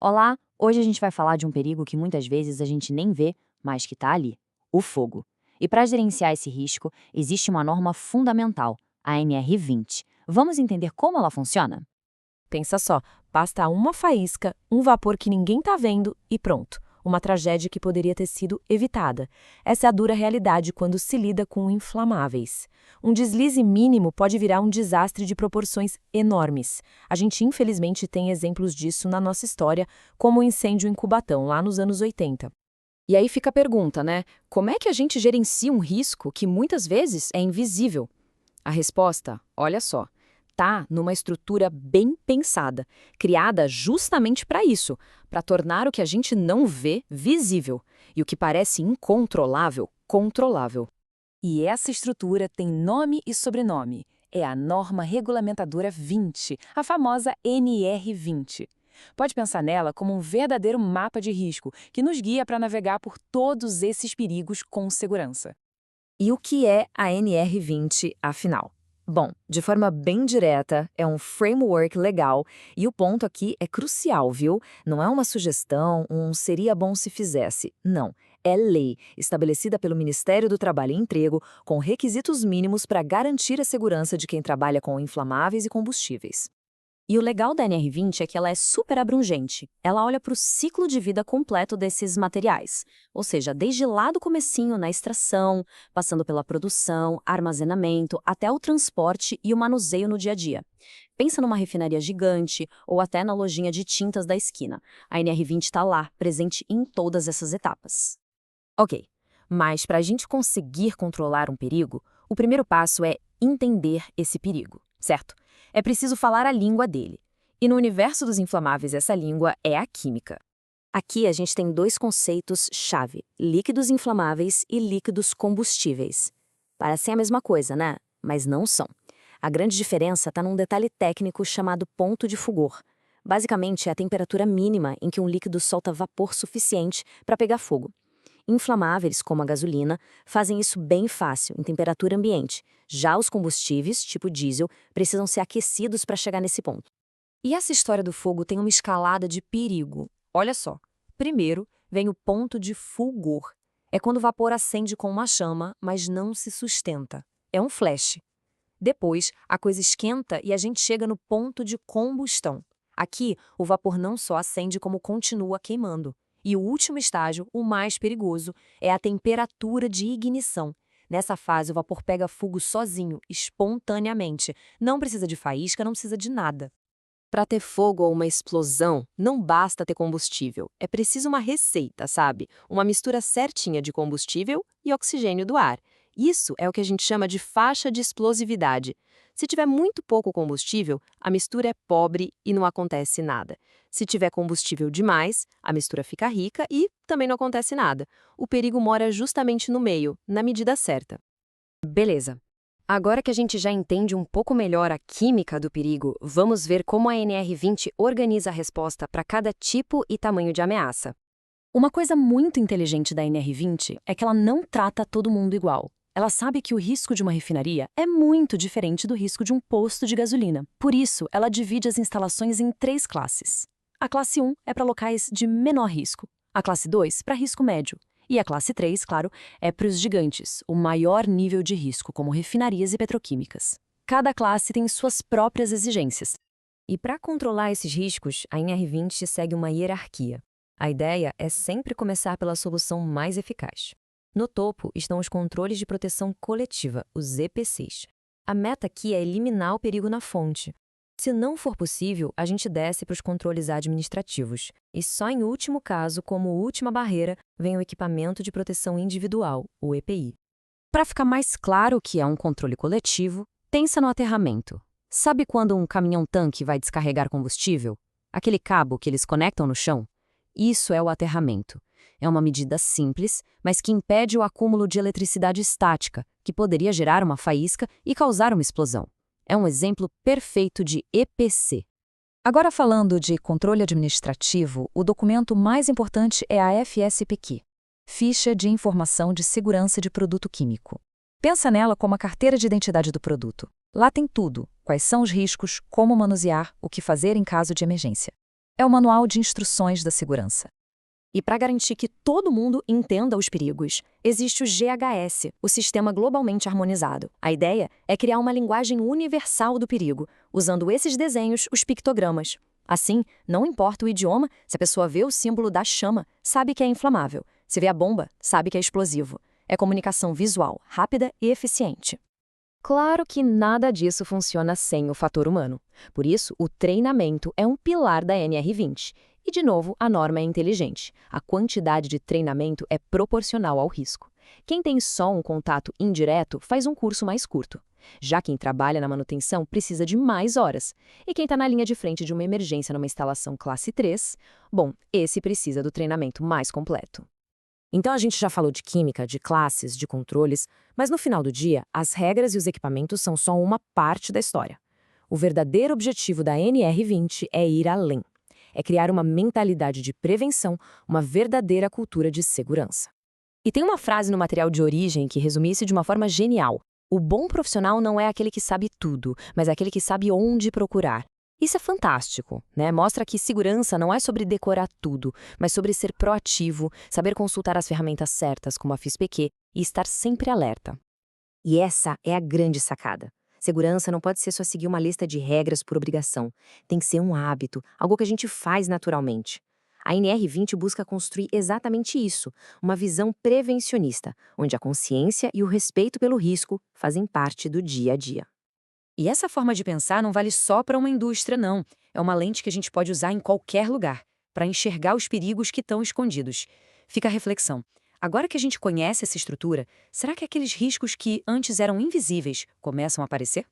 Olá, hoje a gente vai falar de um perigo que muitas vezes a gente nem vê, mas que está ali: o fogo. E para gerenciar esse risco, existe uma norma fundamental, a NR20. Vamos entender como ela funciona? Pensa só, basta uma faísca, um vapor que ninguém tá vendo e pronto. Uma tragédia que poderia ter sido evitada. Essa é a dura realidade quando se lida com inflamáveis. Um deslize mínimo pode virar um desastre de proporções enormes. A gente infelizmente tem exemplos disso na nossa história, como o incêndio em Cubatão, lá nos anos 80. E aí fica a pergunta, né? Como é que a gente gerencia um risco que muitas vezes é invisível? A resposta, olha só, tá numa estrutura bem pensada, criada justamente para isso, para tornar o que a gente não vê visível e o que parece incontrolável, controlável. E essa estrutura tem nome e sobrenome. É a Norma Regulamentadora 20, a famosa NR20. Pode pensar nela como um verdadeiro mapa de risco que nos guia para navegar por todos esses perigos com segurança. E o que é a NR20, afinal? Bom, de forma bem direta, é um framework legal e o ponto aqui é crucial, viu? Não é uma sugestão, um seria bom se fizesse. Não. É lei, estabelecida pelo Ministério do Trabalho e Emprego, com requisitos mínimos para garantir a segurança de quem trabalha com inflamáveis e combustíveis. E o legal da NR20 é que ela é super abrangente. Ela olha para o ciclo de vida completo desses materiais, ou seja, desde lá do comecinho na extração, passando pela produção, armazenamento, até o transporte e o manuseio no dia a dia. Pensa numa refinaria gigante ou até na lojinha de tintas da esquina. A NR20 está lá, presente em todas essas etapas. Ok, mas para a gente conseguir controlar um perigo, o primeiro passo é entender esse perigo, certo? É preciso falar a língua dele. E no universo dos inflamáveis, essa língua é a química. Aqui a gente tem dois conceitos-chave: líquidos inflamáveis e líquidos combustíveis. Parecem a mesma coisa, né? Mas não são. A grande diferença está num detalhe técnico chamado ponto de fulgor. Basicamente, é a temperatura mínima em que um líquido solta vapor suficiente para pegar fogo. Inflamáveis, como a gasolina, fazem isso bem fácil, em temperatura ambiente. Já os combustíveis, tipo diesel, precisam ser aquecidos para chegar nesse ponto. E essa história do fogo tem uma escalada de perigo. Olha só. Primeiro, vem o ponto de fulgor. É quando o vapor acende com uma chama, mas não se sustenta. É um flash. Depois, a coisa esquenta e a gente chega no ponto de combustão. Aqui, o vapor não só acende como continua queimando. E o último estágio, o mais perigoso, é a temperatura de ignição. Nessa fase, o vapor pega fogo sozinho, espontaneamente. Não precisa de faísca, não precisa de nada. Para ter fogo ou uma explosão, não basta ter combustível. É preciso uma receita, sabe? Uma mistura certinha de combustível e oxigênio do ar. Isso é o que a gente chama de faixa de explosividade. Se tiver muito pouco combustível, a mistura é pobre e não acontece nada. Se tiver combustível demais, a mistura fica rica e também não acontece nada. O perigo mora justamente no meio, na medida certa. Beleza. Agora que a gente já entende um pouco melhor a química do perigo, vamos ver como a NR20 organiza a resposta para cada tipo e tamanho de ameaça. Uma coisa muito inteligente da NR20 é que ela não trata todo mundo igual. Ela sabe que o risco de uma refinaria é muito diferente do risco de um posto de gasolina. Por isso, ela divide as instalações em 3 classes. A classe 1 é para locais de menor risco, a classe 2 para risco médio, e a classe 3, claro, é para os gigantes, o maior nível de risco, como refinarias e petroquímicas. Cada classe tem suas próprias exigências. E para controlar esses riscos, a NR20 segue uma hierarquia. A ideia é sempre começar pela solução mais eficaz. No topo estão os controles de proteção coletiva, os EPCs. A meta aqui é eliminar o perigo na fonte. Se não for possível, a gente desce para os controles administrativos. E só em último caso, como última barreira, vem o equipamento de proteção individual, o EPI. Para ficar mais claro o que é um controle coletivo, pensa no aterramento. Sabe quando um caminhão-tanque vai descarregar combustível? Aquele cabo que eles conectam no chão? Isso é o aterramento. É uma medida simples, mas que impede o acúmulo de eletricidade estática, que poderia gerar uma faísca e causar uma explosão. É um exemplo perfeito de EPC. Agora, falando de controle administrativo, o documento mais importante é a FSPQ, Ficha de Informação de Segurança de Produto Químico. Pensa nela como a carteira de identidade do produto. Lá tem tudo: quais são os riscos, como manusear, o que fazer em caso de emergência. É o Manual de Instruções da Segurança. E para garantir que todo mundo entenda os perigos, existe o GHS, o Sistema Globalmente Harmonizado. A ideia é criar uma linguagem universal do perigo, usando esses desenhos, os pictogramas. Assim, não importa o idioma, se a pessoa vê o símbolo da chama, sabe que é inflamável. Se vê a bomba, sabe que é explosivo. É comunicação visual, rápida e eficiente. Claro que nada disso funciona sem o fator humano. Por isso, o treinamento é um pilar da NR20. E, de novo, a norma é inteligente. A quantidade de treinamento é proporcional ao risco. Quem tem só um contato indireto faz um curso mais curto. Já quem trabalha na manutenção precisa de mais horas. E quem está na linha de frente de uma emergência numa instalação classe 3, bom, esse precisa do treinamento mais completo. Então a gente já falou de química, de classes, de controles, mas no final do dia, as regras e os equipamentos são só uma parte da história. O verdadeiro objetivo da NR20 é ir além. É criar uma mentalidade de prevenção, uma verdadeira cultura de segurança. E tem uma frase no material de origem que resume isso de uma forma genial. O bom profissional não é aquele que sabe tudo, mas é aquele que sabe onde procurar. Isso é fantástico, né? Mostra que segurança não é sobre decorar tudo, mas sobre ser proativo, saber consultar as ferramentas certas, como a FISPQ, e estar sempre alerta. E essa é a grande sacada. Segurança não pode ser só seguir uma lista de regras por obrigação. Tem que ser um hábito, algo que a gente faz naturalmente. A NR20 busca construir exatamente isso, uma visão prevencionista, onde a consciência e o respeito pelo risco fazem parte do dia a dia. E essa forma de pensar não vale só para uma indústria, não. É uma lente que a gente pode usar em qualquer lugar, para enxergar os perigos que estão escondidos. Fica a reflexão. Agora que a gente conhece essa estrutura, será que aqueles riscos que antes eram invisíveis começam a aparecer?